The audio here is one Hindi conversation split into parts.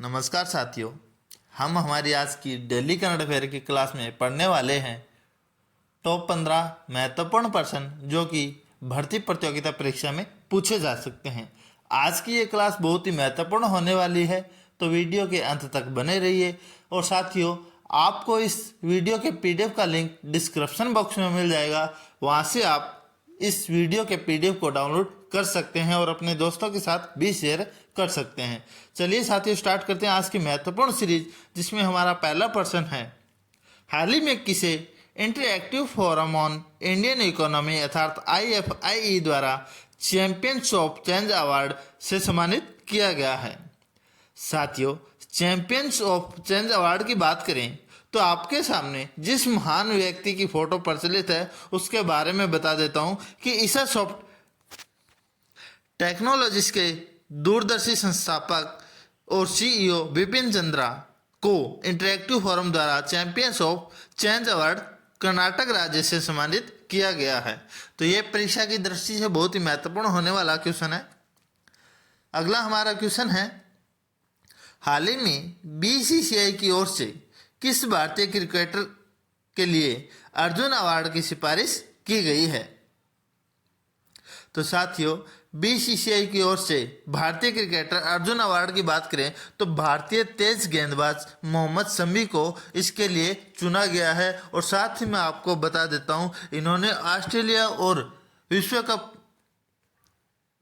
नमस्कार साथियों, हम हमारी आज की डेली करंट अफेयर की क्लास में पढ़ने वाले हैं टॉप 15 महत्वपूर्ण प्रश्न जो कि भर्ती प्रतियोगिता परीक्षा में पूछे जा सकते हैं। आज की ये क्लास बहुत ही महत्वपूर्ण होने वाली है, तो वीडियो के अंत तक बने रहिए। और साथियों, आपको इस वीडियो के पीडीएफ का लिंक डिस्क्रिप्शन बॉक्स में मिल जाएगा, वहाँ से आप इस वीडियो के पीडीएफ को डाउनलोड कर सकते हैं और अपने दोस्तों के साथ भी शेयर कर सकते हैं। चलिए साथियों, स्टार्ट करते हैं आज की महत्वपूर्ण सीरीज, जिसमें हमारा पहला प्रश्न है, हाल ही में किसे interactive forum on Indian economy अर्थात IFIE द्वारा चैंपियंस ऑफ चेंज अवार्ड से सम्मानित किया गया है। साथियों, चैंपियंस ऑफ चेंज अवार्ड की बात करें तो आपके सामने जिस महान व्यक्ति की फोटो प्रचलित है उसके बारे में बता देता हूं कि ईसा सॉफ्ट टेक्नोलॉजीज के दूरदर्शी संस्थापक और CEO विपिन चंद्रा को इंटरएक्टिव फोरम द्वारा champions of change award Karnataka राज्य से सम्मानित किया गया है। तो ये परीक्षा की दृष्टि से बहुत ही महत्वपूर्ण होने वाला क्वेश्चन है। अगला हमारा क्वेश्चन है, हाल ही में BCCI की ओर से किस भारतीय क्रिकेटर के लिए अर्जुन अवार्ड की सिफारिश की गई है? तो साथियों, BCCI की ओर से भारतीय क्रिकेटर अर्जुन अवार्ड की बात करें तो भारतीय तेज गेंदबाज मोहम्मद शमी को इसके लिए चुना गया है। और साथ ही मैं आपको बता देता हूं, इन्होंने ऑस्ट्रेलिया और विश्व कप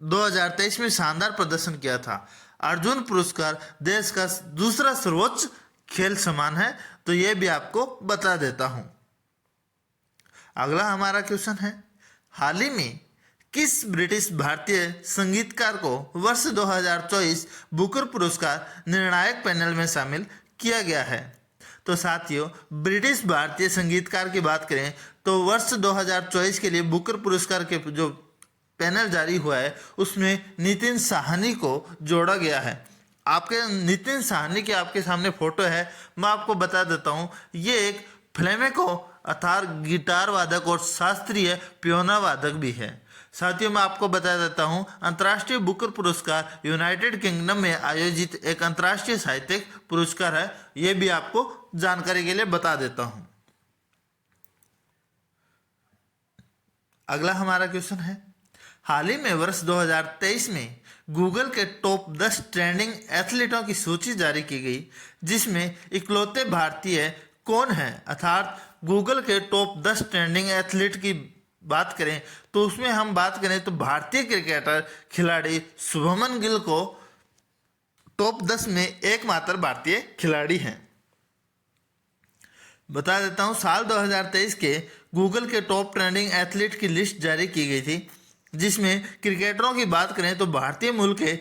2023 में शानदार प्रदर्शन किया था। अर्जुन पुरस्कार देश का दूसरा सर्वोच्च खेल सम्मान है, तो यह भी आपको बता देता हूं। अगला हमारा क्वेश्चन है, हाल ही में किस ब्रिटिश भारतीय संगीतकार को वर्ष 2024 बुकर पुरस्कार निर्णायक पैनल में शामिल किया गया है? तो साथियों, ब्रिटिश भारतीय संगीतकार की बात करें तो वर्ष 2024 के लिए बुकर पुरस्कार के जो पैनल जारी हुआ है उसमें नितिन साहनी को जोड़ा गया है। आपके नितिन साहनी की आपके सामने फोटो है, मैं आपको बता देता हूँ, ये एक फ्लेमेको अर्थात गिटार वादक और शास्त्रीय पियोना वादक भी है। साथियों, मैं आपको बता देता हूँ, अंतर्राष्ट्रीय बुकर पुरस्कार यूनाइटेड किंगडम में आयोजित एक अंतर्राष्ट्रीय साहित्यिक पुरस्कार है। ये भी आपको जानकारी के लिए बता देता हूँ। अगला हमारा क्वेश्चन है, हाल ही में वर्ष 2023 में गूगल के टॉप 10 ट्रेंडिंग एथलीटों की सूची जारी की गई, जिसमें इकलौते भारतीय कौन हैं? अर्थात गूगल के टॉप 10 ट्रेंडिंग एथलीट की बात करें तो उसमें हम बात करें तो भारतीय क्रिकेटर खिलाड़ी शुभमन गिल को टॉप 10 में एकमात्र भारतीय खिलाड़ी हैं। बता देता हूं, साल 2023 के गूगल के टॉप ट्रेंडिंग एथलीट की लिस्ट जारी की गई थी, जिसमें क्रिकेटरों की बात करें तो भारतीय मूल के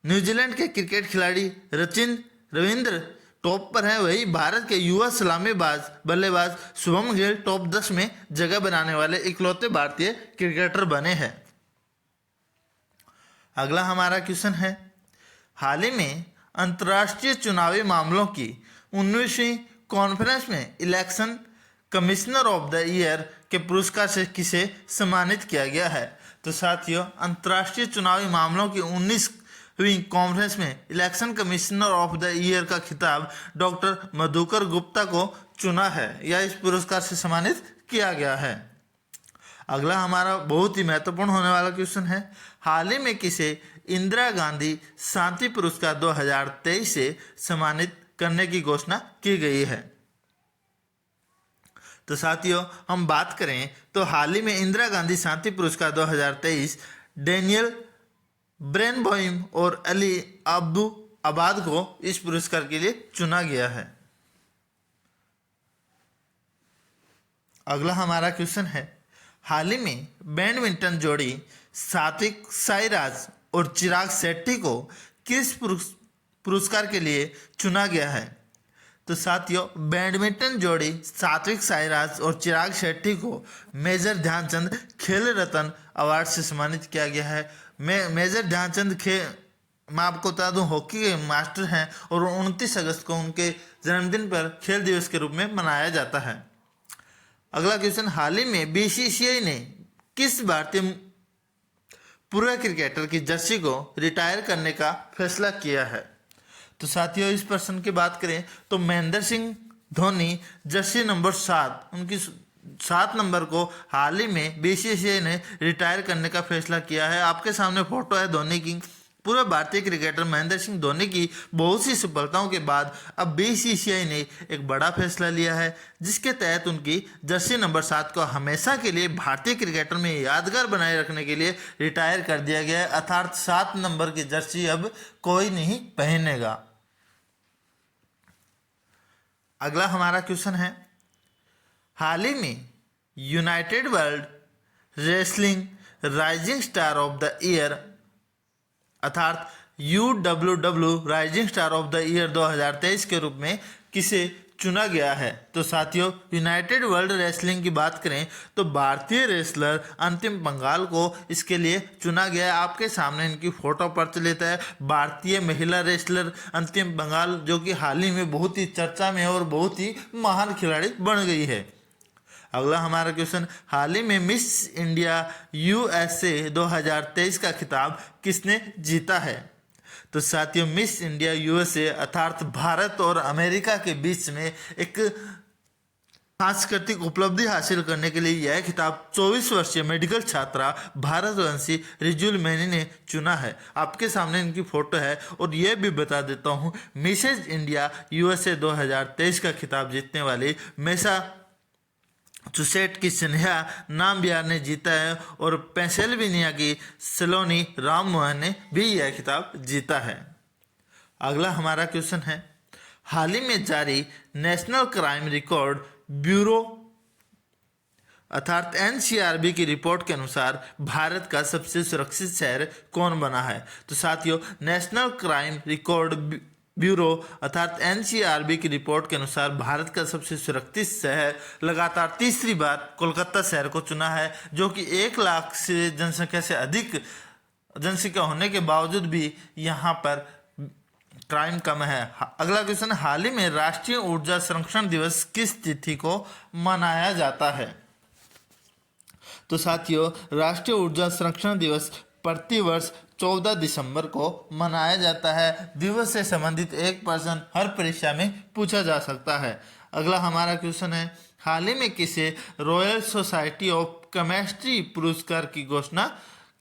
न्यूजीलैंड के क्रिकेट खिलाड़ी सचिन रविंद्र टॉप पर है। वही भारत के युवा सलामीबाज बल्लेबाज शुभम गिल टॉप 10 में जगह बनाने वाले इकलौते भारतीय क्रिकेटर बने हैं। अगला हमारा क्वेश्चन है, हाल ही में अंतर्राष्ट्रीय चुनावी मामलों की 19वीं कॉन्फ्रेंस में election commissioner of the year के पुरस्कार से किसे सम्मानित किया गया है? तो साथियों, अंतर्राष्ट्रीय चुनावी मामलों की 19वीं कॉन्फ्रेंस में election commissioner of the year का खिताब डॉक्टर मधुकर गुप्ता को चुना है या इस पुरस्कार से सम्मानित किया गया है। अगला हमारा बहुत ही महत्वपूर्ण होने वाला क्वेश्चन है, हाल ही में किसे इंदिरा गांधी शांति पुरस्कार 2023 से सम्मानित करने की घोषणा की गई है? तो साथियों, हम बात करें तो हाल ही में इंदिरा गांधी शांति पुरस्कार 2023 डेनियल ब्रेनबॉइम और अली अब्दू अबाद को इस पुरस्कार के लिए चुना गया है। अगला हमारा क्वेश्चन है, हाल ही में बैडमिंटन जोड़ी सात्विक साईराज और चिराग शेट्टी को किस पुरस्कार के लिए चुना गया है? तो साथियों, बैडमिंटन जोड़ी सात्विक साईराज और चिराग शेट्टी को मेजर ध्यानचंद खेल रत्न अवार्ड से सम्मानित किया गया है। मेजर ध्यानचंद मैं आपको बता दूं, हॉकी के मास्टर हैं और 29 अगस्त को उनके जन्मदिन पर खेल दिवस के रूप में मनाया जाता है। अगला क्वेश्चन, हाल ही में BCCI ने किस भारतीय पूर्व क्रिकेटर की जर्सी को रिटायर करने का फैसला किया है? तो साथियों इस प्रश्न की बात करें तो महेंद्र सिंह धोनी जर्सी नंबर 7 उनकी 7 नंबर को हाल ही में बीसीसीआई ने रिटायर करने का फैसला किया है। आपके सामने फोटो है धोनी की। पूरे भारतीय क्रिकेटर महेंद्र सिंह धोनी की बहुत सी सफलताओं के बाद अब बीसीसीआई ने एक बड़ा फैसला लिया है, जिसके तहत उनकी जर्सी नंबर 7 को हमेशा के लिए भारतीय क्रिकेटर में यादगार बनाए रखने के लिए रिटायर कर दिया गया है। अर्थात 7 नंबर की जर्सी अब कोई नहीं पहनेगा। अगला हमारा क्वेश्चन है, हाल ही में United world wrestling rising star of the year अर्थात UWW rising star of the year 2023 के रूप में किसे चुना गया है? तो साथियों यूनाइटेड वर्ल्ड रेसलिंग की बात करें तो भारतीय रेसलर अंतिम पंघाल को इसके लिए चुना गया है। आपके सामने इनकी फोटो प्रचलित है। भारतीय महिला रेसलर अंतिम पंघाल जो कि हाल ही में बहुत ही चर्चा में और बहुत ही महान खिलाड़ी बन गई है। अगला हमारा क्वेश्चन, हाल ही में मिस इंडिया USA 2023 का खिताब किसने जीता है? तो साथियों मिस इंडिया USA अर्थात भारत और अमेरिका के बीच में एक सांस्कृतिक उपलब्धि हासिल करने के लिए यह खिताब 24 वर्षीय मेडिकल छात्रा भारतवंशी रिजुल मैनी ने चुना है। आपके सामने इनकी फोटो है और यह भी बता देता हूँ मिसेज इंडिया USA 2023 का खिताब जीतने वाली मैसाचुसेट की सिन्हा नामबियार ने जीता है और पेंसिल्वेनिया की सलोनी राममोहन ने भी यह खिताब जीता है। अगला हमारा क्वेश्चन है, हाल ही में जारी नेशनल क्राइम रिकॉर्ड ब्यूरो अर्थात NCRB की रिपोर्ट के अनुसार भारत का सबसे सुरक्षित शहर कौन बना है? तो साथियों नेशनल क्राइम रिकॉर्ड ब्यूरो अर्थात NCRB की रिपोर्ट के अनुसार भारत का सबसे सुरक्षित शहर लगातार तीसरी बार कोलकाता शहर को चुना है, जो कि 1 लाख से जनसंख्या से अधिक जनसंख्या होने के बावजूद भी यहाँ पर क्राइम कम है। अगला क्वेश्चन, हाल ही में राष्ट्रीय ऊर्जा संरक्षण दिवस किस तिथि को मनाया जाता है? तो साथियों राष्ट्रीय ऊर्जा संरक्षण दिवस प्रतिवर्ष 14 दिसंबर को मनाया जाता है। दिवस से संबंधित एक प्रश्न हर परीक्षा में पूछा जा सकता है। अगला हमारा क्वेश्चन है, हाल ही में किसे रॉयल सोसाइटी ऑफ केमिस्ट्री पुरस्कार की घोषणा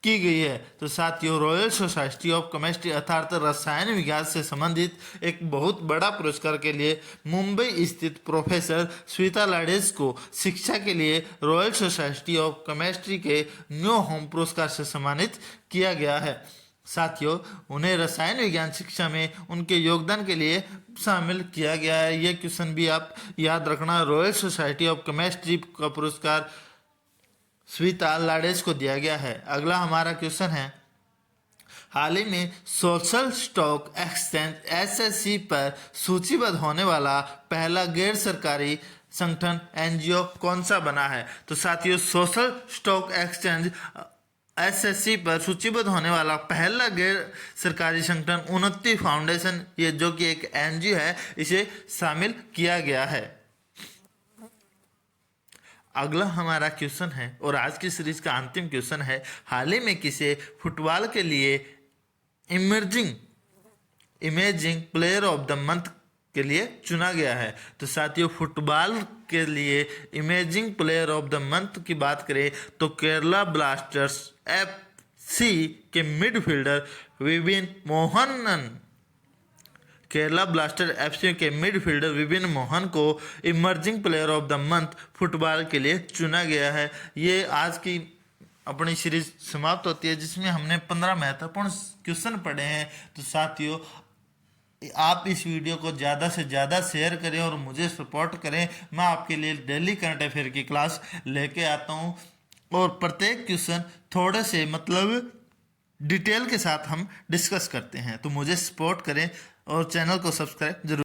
की गई है? तो साथियों रॉयल सोसाइटी ऑफ केमिस्ट्री अर्थात रसायन विज्ञान से संबंधित एक बहुत बड़ा पुरस्कार के लिए मुंबई स्थित प्रोफेसर श्वेता लाडेज को शिक्षा के लिए रॉयल सोसाइटी ऑफ केमिस्ट्री के न्यू होम पुरस्कार से सम्मानित किया गया है। साथियों उन्हें रसायन विज्ञान शिक्षा में उनके योगदान के लिए शामिल किया गया है। ये क्वेश्चन भी आप याद रखना। रॉयल सोसाइटी ऑफ केमिस्ट्री का पुरस्कार श्वेता लाडेज को दिया गया है। अगला हमारा क्वेश्चन है, हाल ही में सोशल स्टॉक एक्सचेंज SSE पर सूचीबद्ध होने वाला पहला गैर सरकारी संगठन NGO कौन सा बना है? तो साथियों सोशल स्टॉक एक्सचेंज SSE पर सूचीबद्ध होने वाला पहला गैर सरकारी संगठन उन्नति फाउंडेशन, ये जो कि एक NGO है, इसे शामिल किया गया है। अगला हमारा क्वेश्चन है और आज की सीरीज का अंतिम क्वेश्चन है, हाल ही में किसे फुटबॉल के लिए imaging player of the month के लिए चुना गया है? तो साथियों फुटबॉल के लिए imaging player of the month की बात करें तो केरला ब्लास्टर्स FC के midfielder Vipin Mohanan Kerala blaster FC के मिडफील्डर विपिन मोहन को emerging player of the month football के लिए चुना गया है। ये आज की अपनी सीरीज समाप्त होती है, जिसमें हमने 15 महत्वपूर्ण क्वेश्चन पढ़े हैं। तो साथियों आप इस वीडियो को ज़्यादा से ज़्यादा शेयर करें और मुझे सपोर्ट करें। मैं आपके लिए डेली करंट अफेयर की क्लास लेके आता हूँ और प्रत्येक क्वेश्चन थोड़े से डिटेल के साथ हम डिस्कस करते हैं। तो मुझे सपोर्ट करें और चैनल को सब्सक्राइब जरूर